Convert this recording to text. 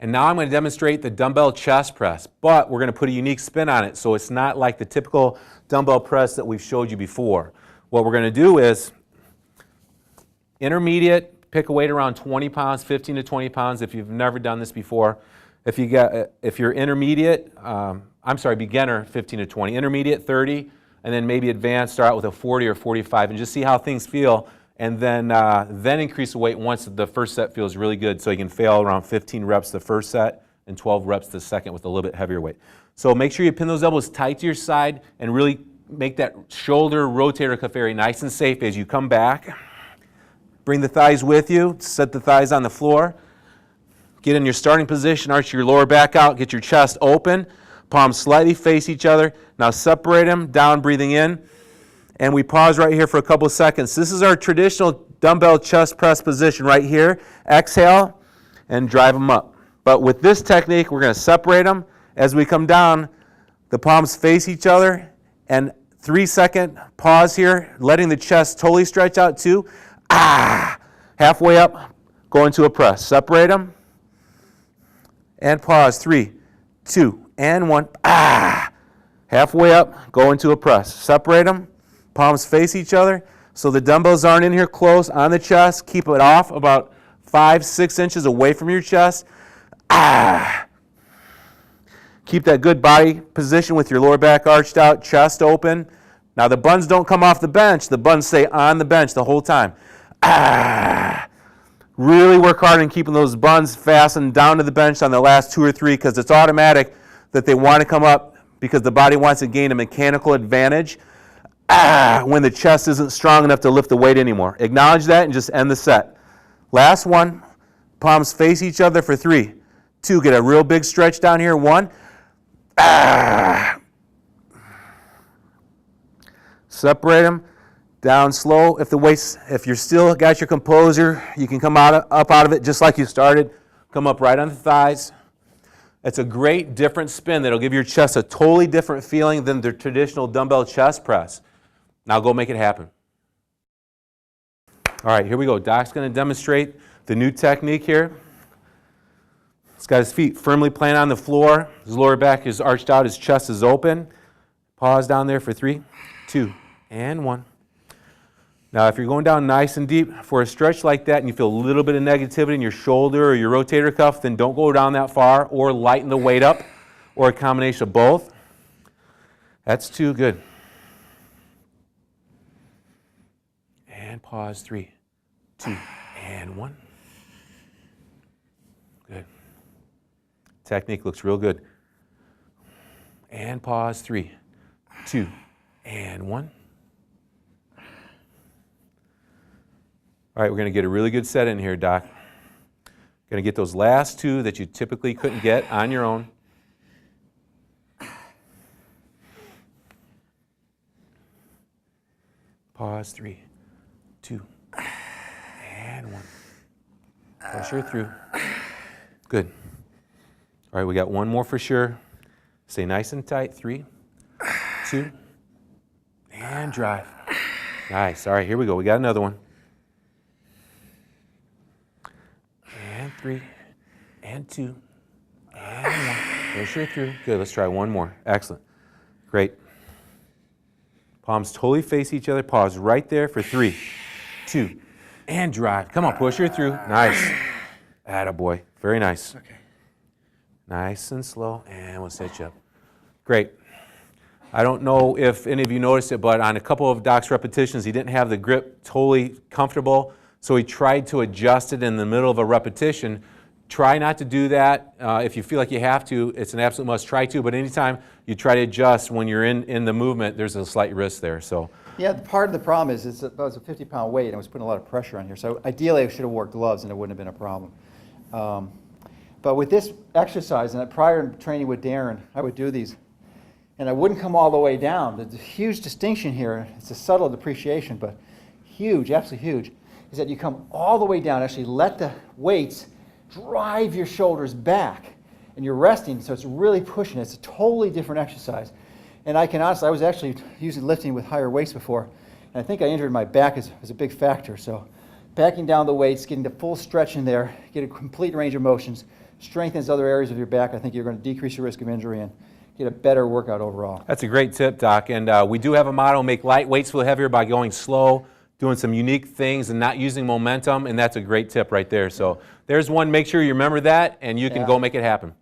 And now I'm going to demonstrate the dumbbell chest press, but we're going to put a unique spin on it so it's not like the typical dumbbell press that we've showed you before. What we're going to do is intermediate, pick a weight around 20 pounds, 15 to 20 pounds if you've never done this before. If you're intermediate, beginner, 15 to 20, intermediate, 30, and then maybe advanced, start out with a 40 or 45 and just see how things feel. And then increase the weight once the first set feels really good, so you can fail around 15 reps the first set and 12 reps the second with a little bit heavier weight. So make sure you pin those elbows tight to your side and really make that shoulder rotator cuff area nice and safe as you come back. Bring the thighs with you, set the thighs on the floor. Get in your starting position, arch your lower back out, get your chest open, palms slightly face each other. Now separate them, down, breathing in. And we pause right here for a couple of seconds. This is our traditional dumbbell chest press position right here. Exhale and drive them up. But with this technique, we're going to separate them. As we come down, the palms face each other. And 3-second pause here, letting the chest totally stretch out too. Halfway up, go into a press. Separate them. And pause. 3, 2, and 1. Halfway up, go into a press. Separate them. Palms face each other, so the dumbbells aren't in here close on the chest. Keep it off about 5-6 inches away from your chest. Keep that good body position with your lower back arched out, chest open. Now the buns don't come off the bench. The buns stay on the bench the whole time. Really work hard on keeping those buns fastened down to the bench on the last 2 or 3 because it's automatic that they want to come up because the body wants to gain a mechanical advantage when the chest isn't strong enough to lift the weight anymore. Acknowledge that and just end the set. Last one, palms face each other for 3, 2, get a real big stretch down here, 1. Separate them, down slow. If you're still got your composure, you can come up out of it just like you started. Come up right on the thighs. It's a great different spin that'll give your chest a totally different feeling than the traditional dumbbell chest press. Now go make it happen. All right, here we go. Doc's going to demonstrate the new technique here. He's got his feet firmly planted on the floor. His lower back is arched out. His chest is open. Pause down there for 3, 2, and 1. Now, if you're going down nice and deep for a stretch like that and you feel a little bit of negativity in your shoulder or your rotator cuff, then don't go down that far or lighten the weight up or a combination of both. That's 2, good. And pause, 3, 2, and 1. Good. Technique looks real good. And pause, 3, 2, and 1. All right, we're going to get a really good set in here, Doc. Going to get those last 2 that you typically couldn't get on your own. Pause, 3, 2, and 1. Pressure through. Good. All right, we got one more for sure. Stay nice and tight. 3, 2, and drive. Nice. All right, here we go. We got another one. And 3, and 2, and 1. Pressure through. Good. Let's try one more. Excellent. Great. Palms totally face each other. Pause right there for 3, 2, and drive. Come on, push her through. Nice. Attaboy. Very nice. Okay. Nice and slow, and we'll set you up. Great. I don't know if any of you noticed it, but on a couple of Doc's repetitions, he didn't have the grip totally comfortable, so he tried to adjust it in the middle of a repetition. Try not to do that. If you feel like you have to, it's an absolute must. Try to, but anytime you try to adjust when you're in the movement, there's a slight risk there. So. Yeah, part of the problem is it was a 50-pound weight and I was putting a lot of pressure on here. So ideally I should have worn gloves and it wouldn't have been a problem. But with this exercise, and prior training with Darren, I would do these, and I wouldn't come all the way down. There's a huge distinction here. It's a subtle depreciation, but huge, absolutely huge, is that you come all the way down, actually let the weights drive your shoulders back, and you're resting, so it's really pushing. It's a totally different exercise. And I can honestly, I was actually using lifting with higher weights before, and I think I injured my back as a big factor. So backing down the weights, getting the full stretch in there, get a complete range of motions, strengthens other areas of your back, I think you're going to decrease your risk of injury and get a better workout overall. That's a great tip, Doc. And we do have a motto: make light weights feel heavier by going slow, doing some unique things, and not using momentum. And that's a great tip right there. So there's one. Make sure you remember that, and you can Yeah. go make it happen.